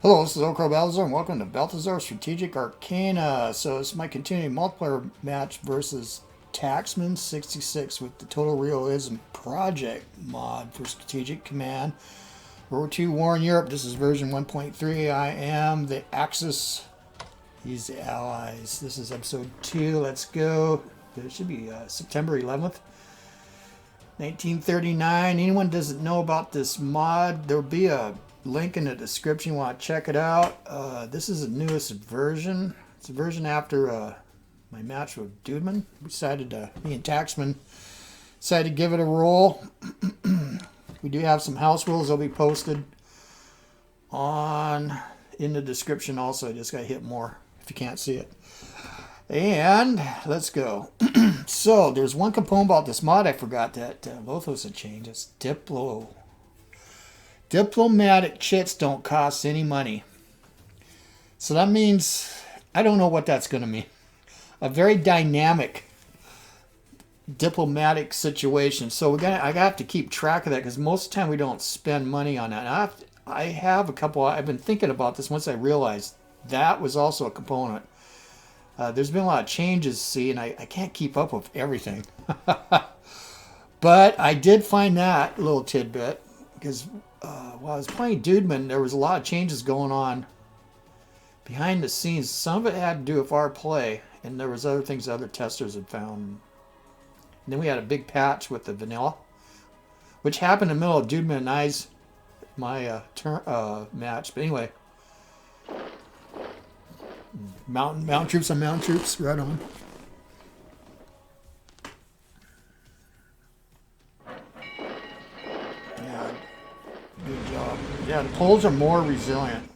Hello, this is OldCrowBalthazor, and welcome to Balthazar Strategic Arcana. So it's my continuing multiplayer match versus Taxman66 with the Total Realism Project mod for Strategic Command. World War II War in Europe. This is version 1.3. I am the Axis. He's the Allies. This is episode 2. Let's go. It should be September 11th. 1939. Anyone doesn't know about this mod, there'll be a link in the description. You want to check it out. This is the newest version. It's a version after my match with Dudeman. Me and Taxman decided to give it a roll. We do have some house rules. They'll be posted in the description also. I just got to hit more if you can't see it. And let's go. So there's one component about this mod I forgot that both of us had changed. It's diplomatic chits don't cost any money. So that means, I don't know what that's going to mean. A very dynamic diplomatic situation. So I have to keep track of that because most of the time we don't spend money on that. I have a couple, I've been thinking about this once I realized that was also a component. There's been a lot of changes, see, and I can't keep up with everything. But I did find that little tidbit because while I was playing Dudeman, there was a lot of changes going on behind the scenes. Some of it had to do with our play, and there was other things other testers had found. And then we had a big patch with the vanilla, which happened in the middle of Dudeman and my match. But anyway, mountain troops on mountain troops, right on. Yeah, good job. Yeah, the Poles are more resilient.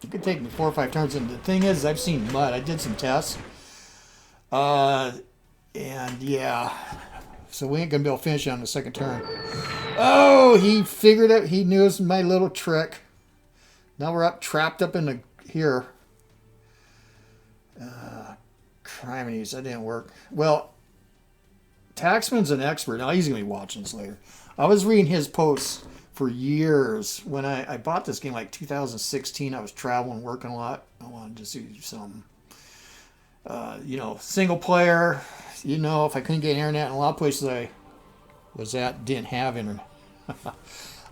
It could take me 4 or 5 turns, and the thing is, I've seen mud. I did some tests, and yeah, so we ain't gonna be able to finish it on the second turn. Oh, he figured it. He knew it was my little trick. Now we're trapped up in here. Criminies, that didn't work. Well, Taxman's an expert. Now he's going to be watching this later. I was reading his posts for years. When I bought this game like 2016, I was traveling, working a lot. I wanted to do some, single player. If I couldn't get internet, in a lot of places I was at didn't have internet.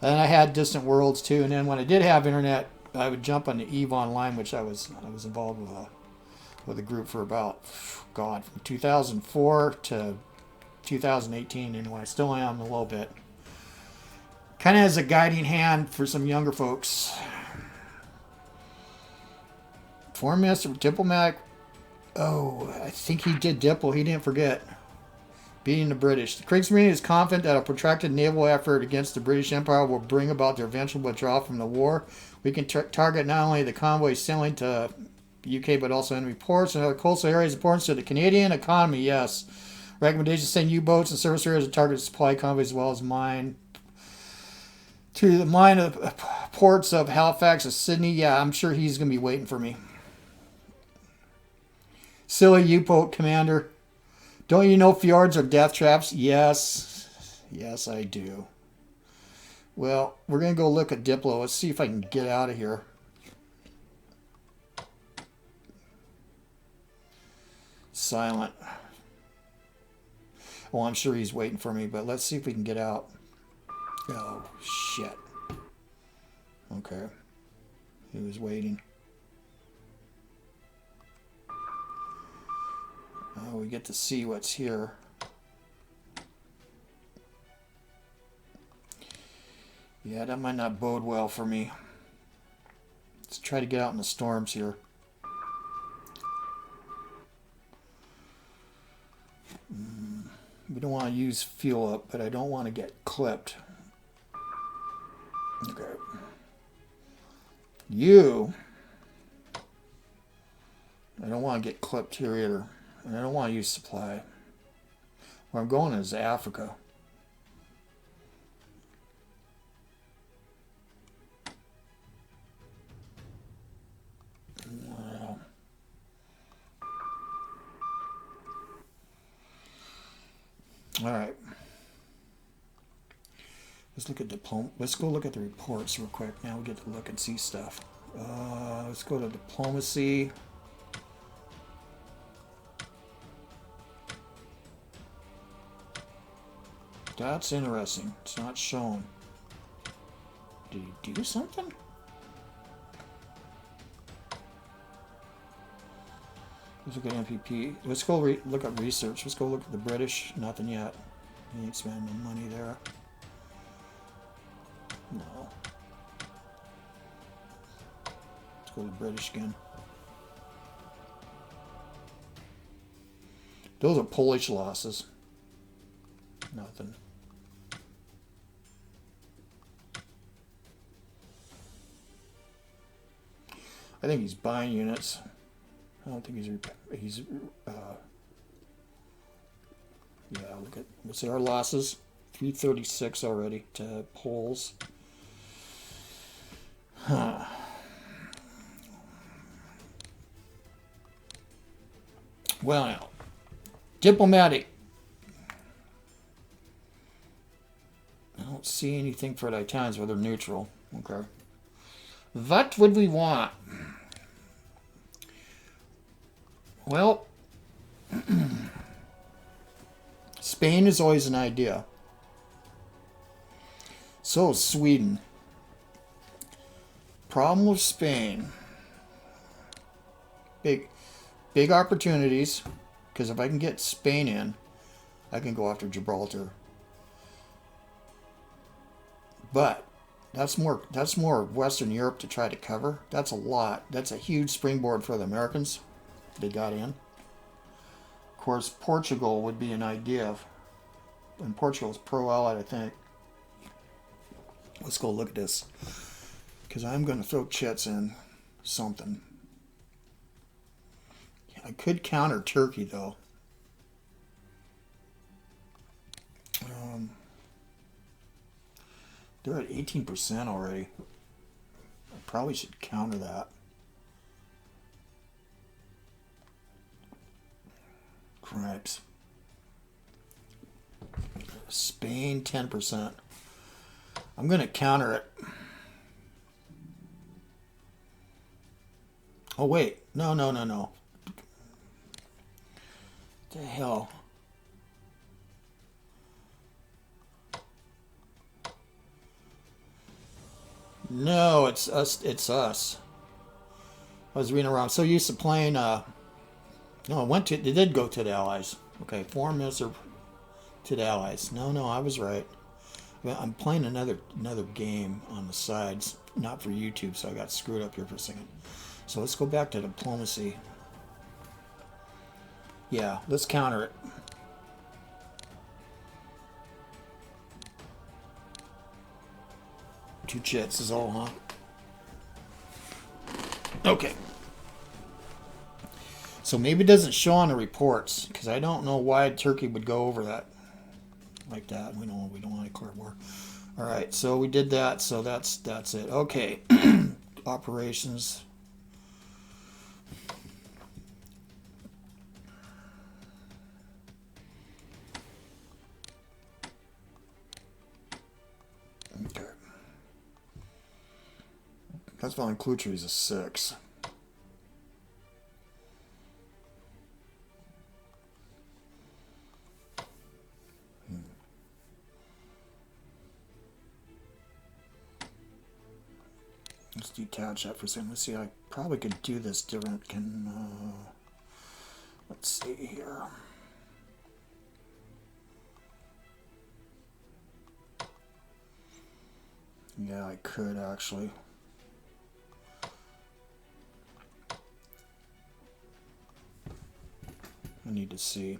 And I had Distant Worlds too. And then when I did have internet, I would jump on the EVE Online, which I was involved with a group for about, from 2004 to 2018, and I still am a little bit. Kind of as a guiding hand for some younger folks. Foreign Minister, diplomatic. Oh, I think he did Diplo. He didn't forget. Beating the British. The Kriegsmarine is confident that a protracted naval effort against the British Empire will bring about their eventual withdrawal from the war. We can target not only the convoys sailing to UK, but also enemy ports and other coastal areas. Importance to the Canadian economy, yes. Recommendations: send U-boats and service areas to target supply convoys as well as mine. To the mine of ports of Halifax and Sydney. Yeah, I'm sure he's going to be waiting for me. Silly U-boat commander. Don't you know fjords are death traps? Yes. Yes, I do. Well, we're going to go look at Diplo. Let's see if I can get out of here. Silent. Well, I'm sure he's waiting for me, but let's see if we can get out. Oh, shit. Okay. He was waiting. Oh, we get to see what's here. Yeah, that might not bode well for me. Let's try to get out in the storms here. We don't want to use fuel up, but I don't want to get clipped. Okay. I don't want to get clipped here either. And I don't want to use supply. Where I'm going is Africa. All right. Let's go look at the reports real quick. Now we get to look and see stuff. Let's go to diplomacy. That's interesting. It's not shown. Did he do something? Let's look at MPP. Let's go look at research. Let's go look at the British. Nothing yet. He ain't spending money there. No. Let's go to British again. Those are Polish losses. Nothing. I think he's buying units. I don't think he's yeah, look at, let's see our losses. 336 already to Poles. Huh. Well now, diplomatic. I don't see anything for the Italians where they're neutral. Okay. What would we want? Well, Spain is always an idea. So is Sweden. Problem with Spain. Big opportunities. Because if I can get Spain in, I can go after Gibraltar. But that's more Western Europe to try to cover. That's a lot. That's a huge springboard for the Americans. They got in. Of course, Portugal would be an idea. And Portugal is pro-allied, I think. Let's go look at this. Because I'm going to throw chits in something. I could counter Turkey, though. They're at 18% already. I probably should counter that. Cripes. Spain, 10%. I'm going to counter it. Oh, wait. No. What the hell? No, it's us. I was reading around. I'm so used to playing, no, they did go to the Allies. Okay, foreign minister to the Allies. No, I was right. I'm playing another game on the sides, not for YouTube, so I got screwed up here for a second. So let's go back to diplomacy. Yeah, let's counter it. Two chits is all, huh? Okay. So maybe it doesn't show on the reports, because I don't know why Turkey would go over that like that. We don't want to declare war. All right, so we did that. So that's it. Okay, operations. Okay. That's Von Klutcher is a 6. Let's detach that for a second. Let's see. I probably could do this different. Let's see here. Yeah, I could actually. I need to see.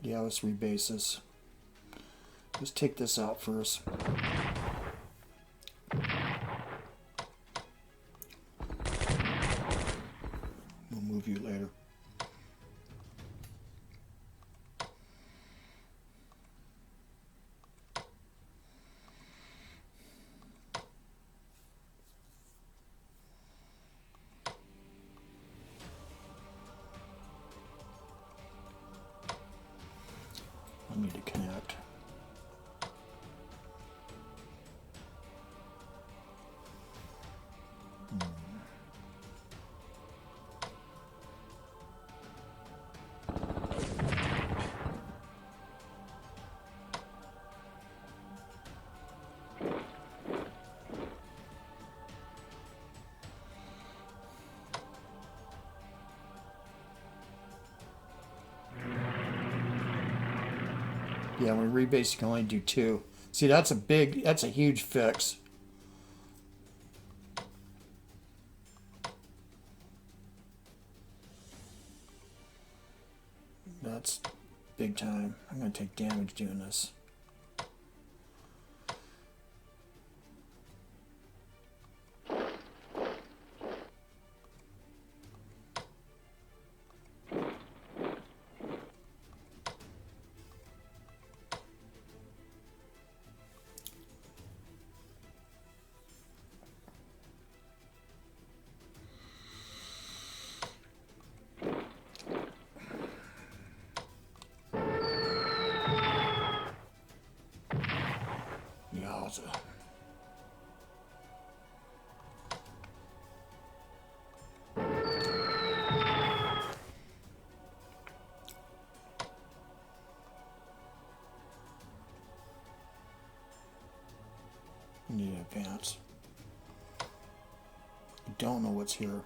Yeah, let's rebase this. Let's take this out first. We'll move you later. Yeah, when we rebase, you can only do 2. See, that's a huge fix. That's big time. I'm going to take damage doing this. Need to advance. I don't know what's here.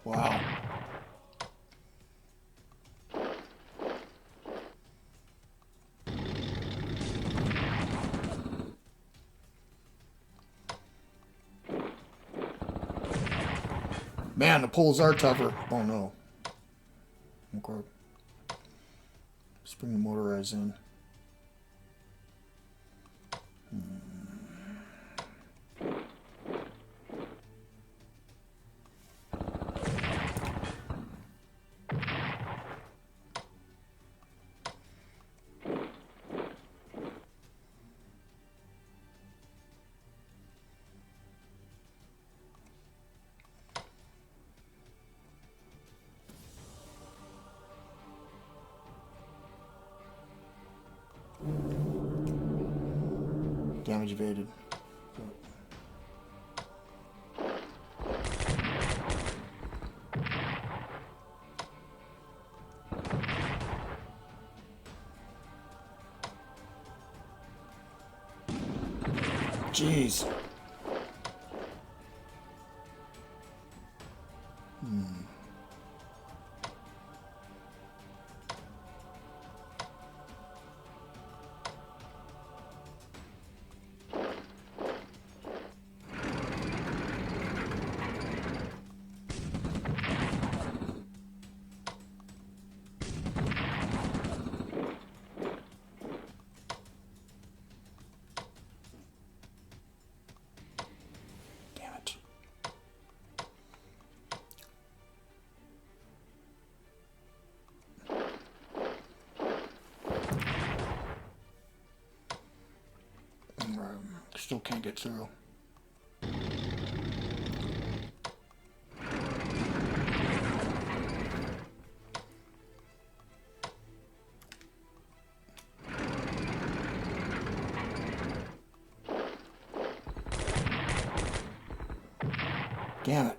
Wow. Man, the poles are tougher. Oh no. Okay. Let's bring the motorized in. Damage evaded. Jeez. Still can't get through. Damn it.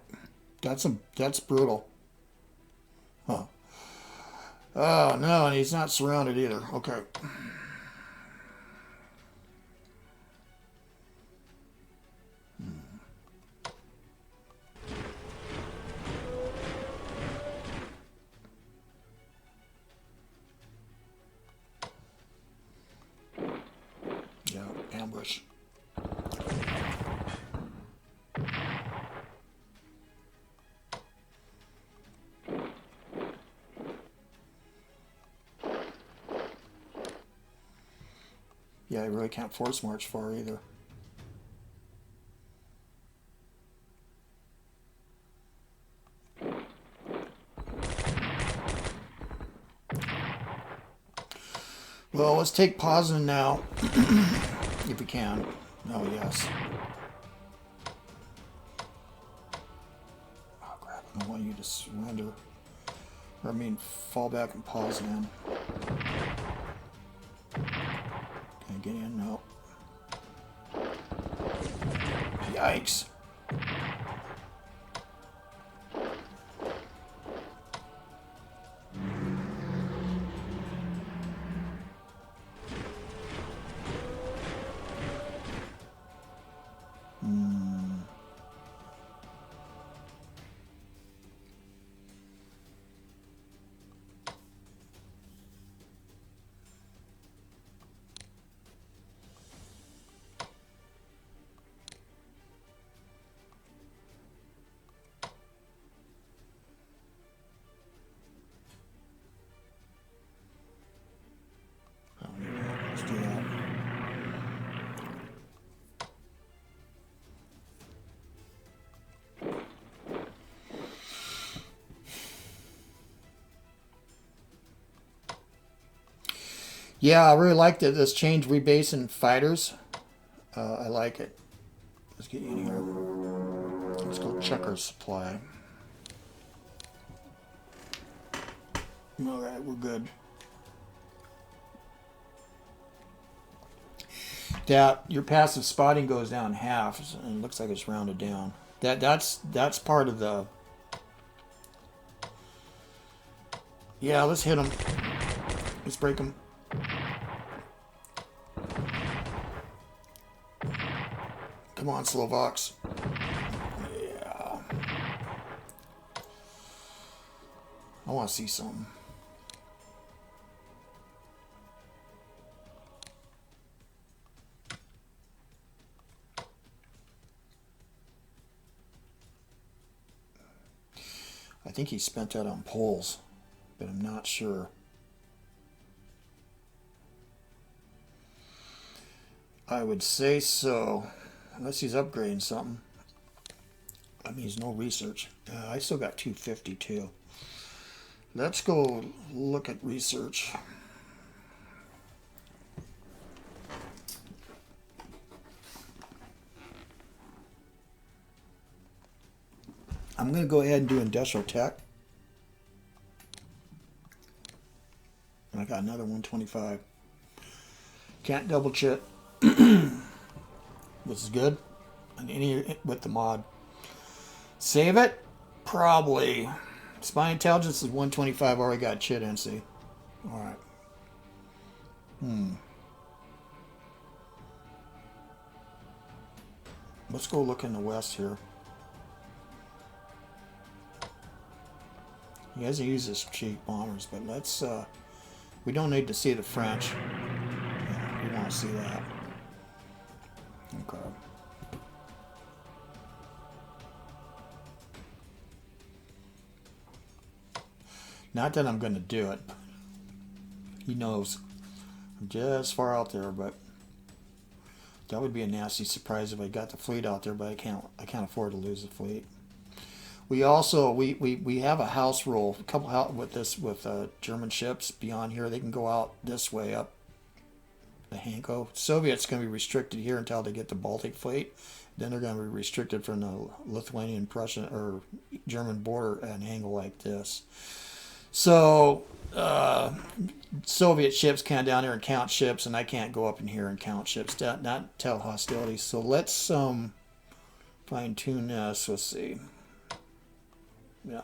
That's brutal. Huh. Oh no, and he's not surrounded either. Okay. Ambush. Yeah, I really can't force march far either. Well, let's take Poznan now. If we can. Oh, yes. Oh, crap. I don't want you to surrender. Or, I mean, fall back and Poznan. Can I get in? No. Yikes. Yeah, I really like this change rebase in fighters. I like it. Let's get you in here. Let's go check our supply. Alright, we're good. That your passive spotting goes down half, and it looks like it's rounded down. That's part of the. Yeah, let's hit them. Let's break them. Come on, Slovaks. Yeah. I want to see something. I think he spent that on Poles, but I'm not sure. I would say so, unless he's upgrading something. That means no research. I still got 252. Let's go look at research. I'm going to go ahead and do industrial tech. I got another 125. Can't double check. This is good. And any with the mod. Save it? Probably. Spy intelligence is 125. Already got chit NC. Alright. Let's go look in the west here. He hasn't used his strategic bombers, but let's, we don't need to see the French. Yeah, we want to see that. Okay. Not that I'm going to do it. He knows. I'm just far out there, but that would be a nasty surprise if I got the fleet out there, but I can't afford to lose the fleet. We also we have a house rule, a couple with German ships beyond here. They can go out this way up the Hanko. Soviets going to be restricted here until they get the Baltic fleet. Then they're going to be restricted from the Lithuanian, Prussian, or German border at an angle like this. So Soviet ships can't down there and count ships, and I can't go up in here and count ships. Not tell hostilities. So let's fine tune this. Let's see. Yeah.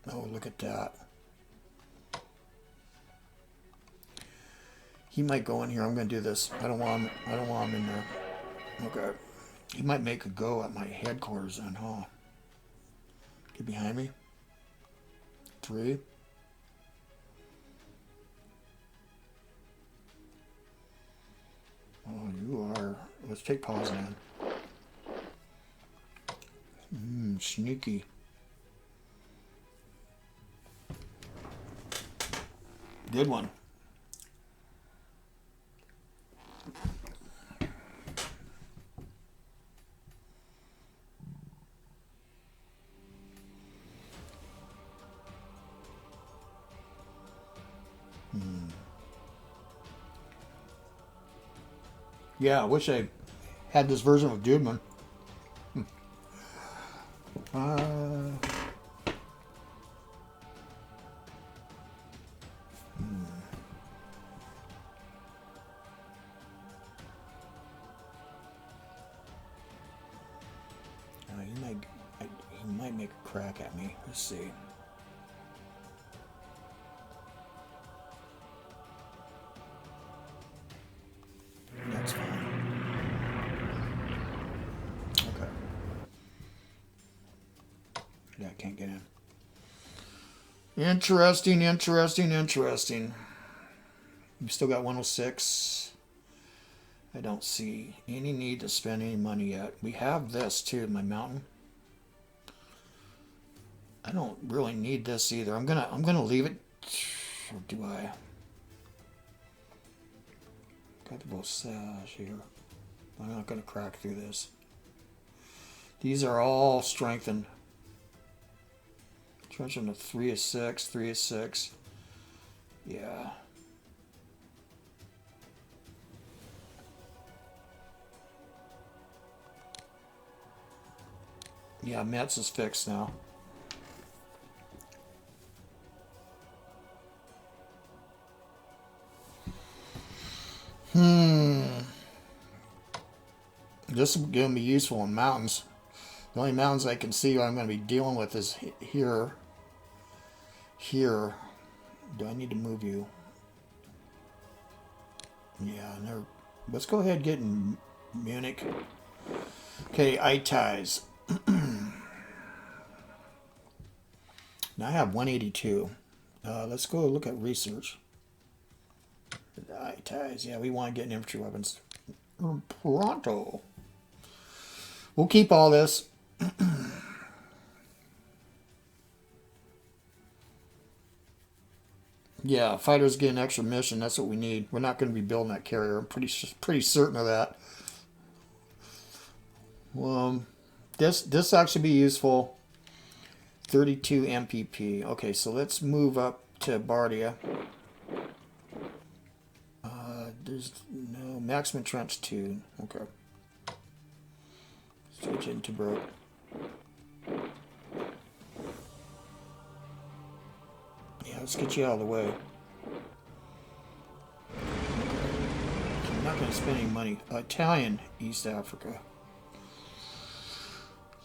Oh, look at that. He might go in here. I'm going to do this. I don't want him in there. Okay. He might make a go at my headquarters then, huh? Get behind me. 3. Oh, you are. Let's take pause now. Sneaky. Good one. Yeah, I wish I had this version of Dudeman. He might make a crack at me. Let's see. That's fine. Okay. Yeah, I can't get in. Interesting. We've still got 106. I don't see any need to spend any money yet. We have this too, my mountain. I don't really need this either. I'm gonna leave it. Or do I? Got the Bossage here. I'm not going to crack through this. These are all strengthened. Trench on the 3 of 6, 3 of 6. Yeah. Yeah, Metz is fixed now. This is going to be useful in mountains. The only mountains I can see I'm going to be dealing with is here. Here. Do I need to move you? Yeah, no. Let's go ahead and get in Munich. Okay, Itais. Now I have 182. Let's go look at research. Itais. Yeah, we want to get infantry weapons. Pronto. We'll keep all this. Yeah, fighters get an extra mission. That's what we need. We're not going to be building that carrier. I'm pretty certain of that. This actually be useful. 32 MPP. Okay, so let's move up to Bardia. There's no maximum trench 2. Okay. Switch into Broke. Yeah, let's get you out of the way. I'm not going to spend any money. Italian East Africa.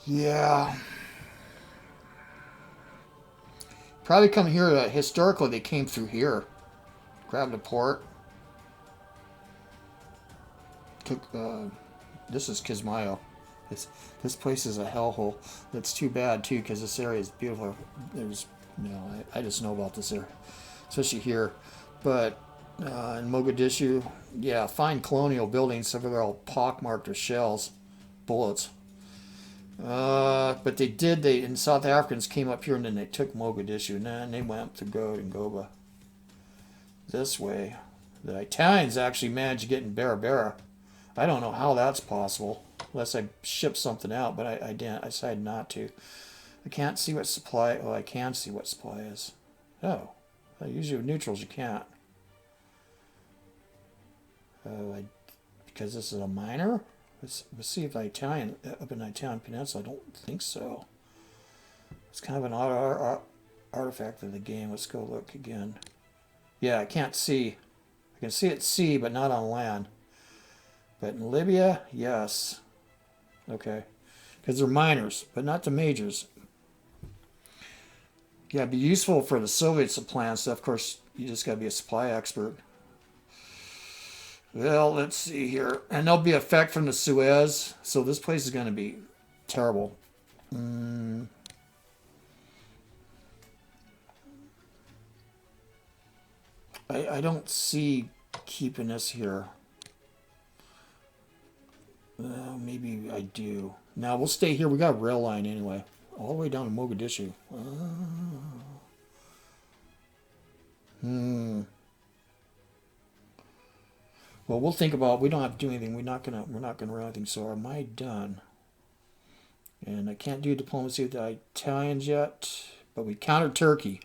Yeah. Probably come here. Historically, they came through here. Grabbed a port. Took. This is Kismayo. This place is a hellhole. That's too bad too, because this area is beautiful. There's, I just know about this area, especially here. But in Mogadishu, yeah, fine colonial buildings. Some of them are all pockmarked with shells, bullets. But and South Africans came up here and then they took Mogadishu, and then they went up to Goba. This way, the Italians actually managed to get in Barbara. I don't know how that's possible, unless I ship something out, but I didn't. I decided not to. I can't see what supply. Well, I can see what supply is. Oh, usually with neutrals you can't. Because this is a minor. Let's see if Italian up in the Italian Peninsula. I don't think so. It's kind of an odd artifact of the game. Let's go look again. Yeah, I can't see. I can see it at sea, but not on land. But in Libya, yes. Okay. Because they're minors, but not the majors. Yeah, it'd be useful for the Soviet supply and stuff. Of course, you just got to be a supply expert. Well, let's see here. And there'll be effect from the Suez. So this place is going to be terrible. I don't see keeping this here. Maybe I do. Now we'll stay here. We got a rail line anyway. All the way down to Mogadishu. Well, we'll think about. We don't have to do anything. We're not gonna run anything. So am I done? And I can't do diplomacy with the Italians yet. But we countered Turkey.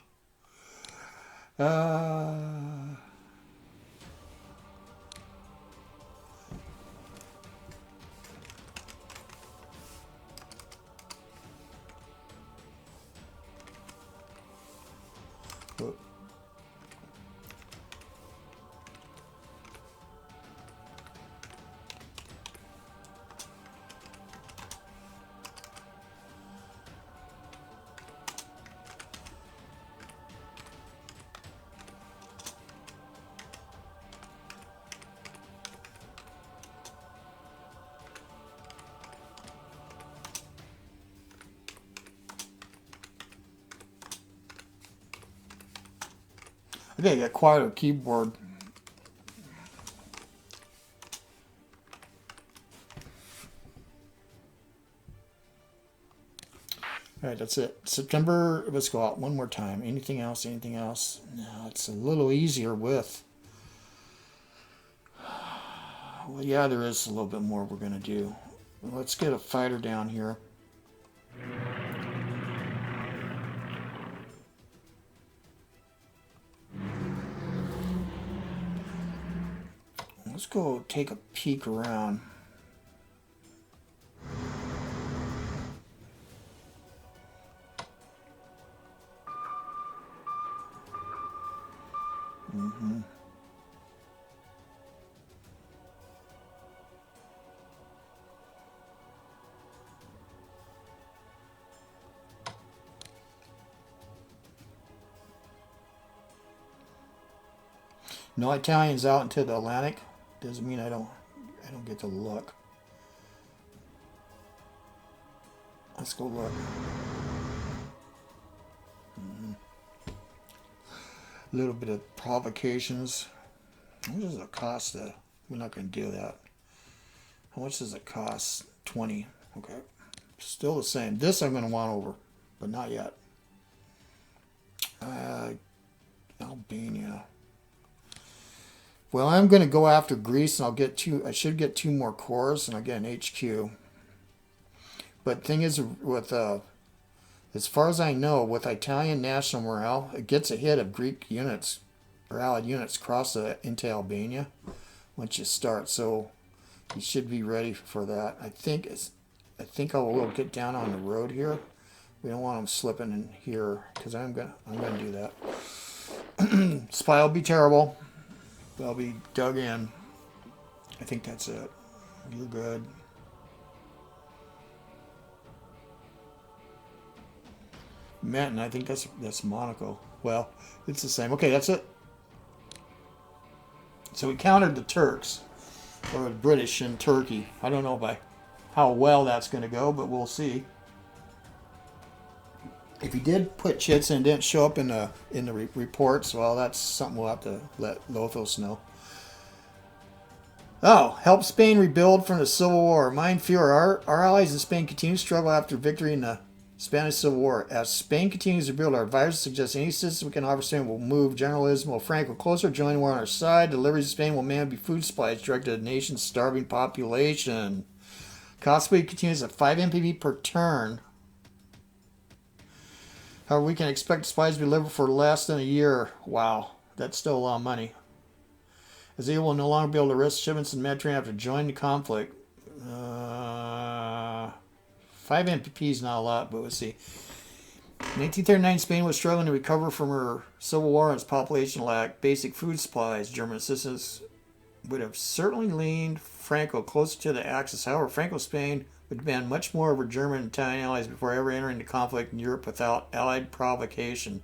I gotta get quieter keyboard. Alright, that's it. September, let's go out one more time. Anything else? Anything else? No, it's a little easier with Well, yeah, there is a little bit more we're going to do. Let's get a fighter down here. Let's go take a peek around. No Italians out into the Atlantic. Doesn't mean I don't get to look. Let's go look. A little bit of provocations. How much does it cost? We're not going to do that. How much does it cost? 20. Okay. Still the same. This I'm going to want over, but not yet. Albania. Well, I'm going to go after Greece, and I'll get I should get 2 more cores, and I'll get an HQ. But thing is, with as far as I know, with Italian national morale, it gets a hit of Greek units or Allied units into Albania once you start. So you should be ready for that. I think I will get down on the road here. We don't want them slipping in here because I'm gonna do that. Spy will be terrible. They'll be dug in. I think that's it. You're good. Menton, I think that's Monaco. Well, it's the same. Okay, that's it. So we countered the Turks, or the British in Turkey. I don't know how well that's going to go, but we'll see. If he did put chits and didn't show up in the reports, well, that's something we'll have to let Lothos know. Oh, help Spain rebuild from the Civil War. Mind fewer. Our allies in Spain continue to struggle after victory in the Spanish Civil War. As Spain continues to rebuild, our advisors suggest any assistance we can offer Spain will move generalism. Will Franco closer join war on our side. Deliveries to Spain will mainly be food supplies directed to the nation's starving population. Cost weight continues at 5 MPV per turn. However, we can expect supplies to be delivered for less than a year. Wow, that's still a lot of money. As they will no longer be able to risk shipments in the Mediterranean after joining the conflict. 5 MPP is not a lot, but we'll see. In 1939, Spain was struggling to recover from her civil war and its population lacked basic food supplies. German assistance would have certainly leaned Franco closer to the Axis. However, Franco's Spain would demand much more of her German and Italian allies before ever entering the conflict in Europe without Allied provocation.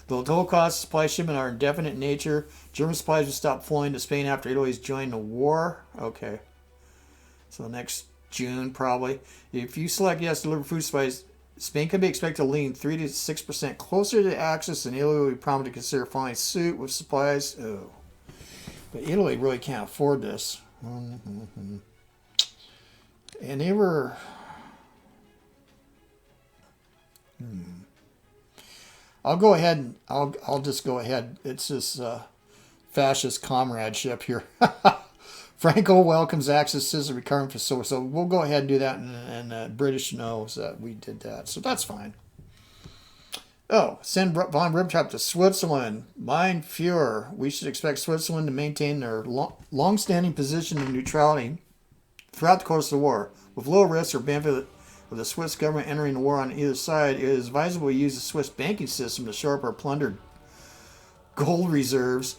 Though the total costs of supply shipment are indefinite in nature, German supplies would stop flowing to Spain after Italy's joined the war. Okay. So next June, probably. If you select yes to deliver food supplies, Spain can be expected to lean 3 to 6% closer to the Axis, and Italy will be promised to consider following suit with supplies. Oh. But Italy really can't afford this. And they were... I'll go ahead and I'll just go ahead. It's this fascist comradeship here. Franco welcomes Axis citizen recurring for so we'll go ahead and do that, and British knows that we did that, so that's fine. Oh, send von Ribbentrop to Switzerland. Mein Führer, we should expect Switzerland to maintain their long-standing position of neutrality throughout the course of the war. With low risk or benefit of the Swiss government entering the war on either side, it is advisable to use the Swiss banking system to shore up our plundered gold reserves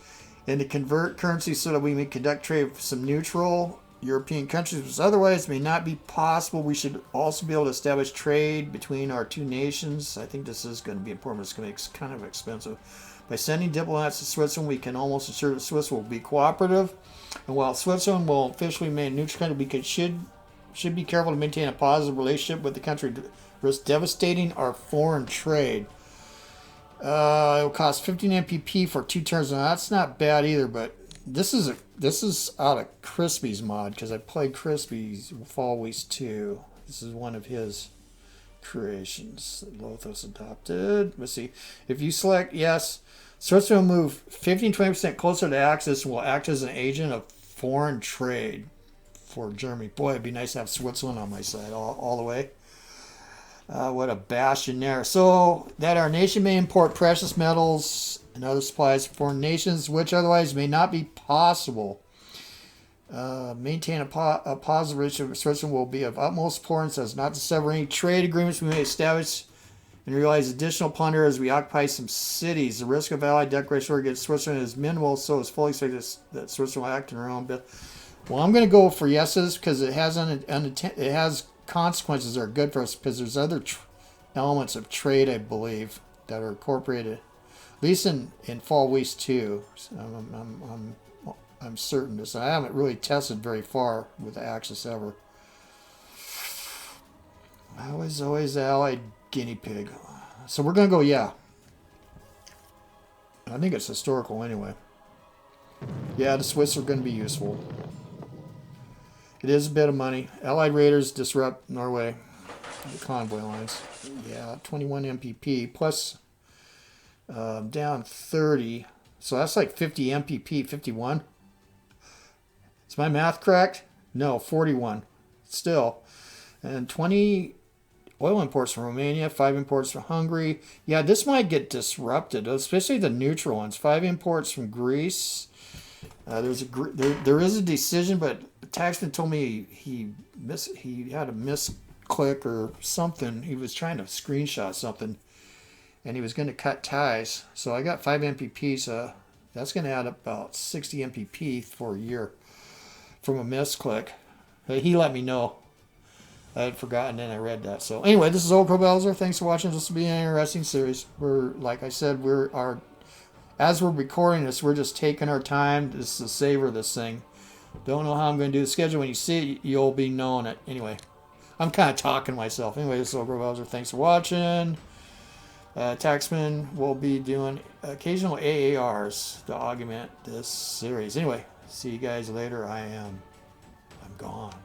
and to convert currency so that we may conduct trade with some neutral European countries, which otherwise may not be possible. We should also be able to establish trade between our two nations. I think this is going to be important. It's going to be kind of expensive. By sending diplomats to Switzerland, we can almost ensure that Swiss will be cooperative. And while Switzerland will officially remain a neutral country, we should be careful to maintain a positive relationship with the country to risk devastating our foreign trade. It will cost 15 MPP for 2 turns. Now that's not bad either, but this is out of Crispy's mod, because I played Crispy's Fall Weeks 2. This is one of his creations that Lothos adopted. Let's see. If you select yes, Switzerland will move 15-20% closer to Axis and will act as an agent of foreign trade. for Germany. Boy, it'd be nice to have Switzerland on my side all the way. What a bastion there. So that our nation may import precious metals and other supplies from foreign nations, which otherwise may not be possible. Maintain a positive relationship with Switzerland will be of utmost importance as not to sever any trade agreements we may establish and realize additional plunder as we occupy some cities. The risk of Allied declaration against Switzerland is minimal, so it's fully expected that Switzerland will act in their own bit. Well, I'm going to go for yeses because it has consequences that are good for us because there's other elements of trade, I believe, that are incorporated, at least in Fall Weeks 2. So I'm certain this. I haven't really tested very far with Axis ever. I was always Allied guinea pig. So we're going to go yeah. I think it's historical anyway. Yeah, the Swiss are going to be useful. It is a bit of money. Allied raiders disrupt Norway. The convoy lines. Yeah, 21 MPP plus down 30. So that's like 50 MPP, 51. Is my math correct? No, 41. Still. And 20 oil imports from Romania, 5 imports from Hungary. Yeah, this might get disrupted, especially the neutral ones. 5 imports from Greece. There is a decision, but Taxman told me he had a misclick or something. He was trying to screenshot something, and he was going to cut ties. So I got 5 MPP, that's going to add up about 60 MPP for a year from a misclick. He let me know. I had forgotten and I read that. So anyway, this is OldCrowBalthazor. Thanks for watching. This will be an interesting series. Like I said, as we're recording this, we're just taking our time to savor this thing. Don't know how I'm going to do the schedule. When you see it, you'll be knowing it. Anyway, I'm kind of talking to myself. Anyway, this is OldCrowBalthazor. Thanks for watching. Taxman will be doing occasional AARs to augment this series. Anyway, see you guys later. I'm gone.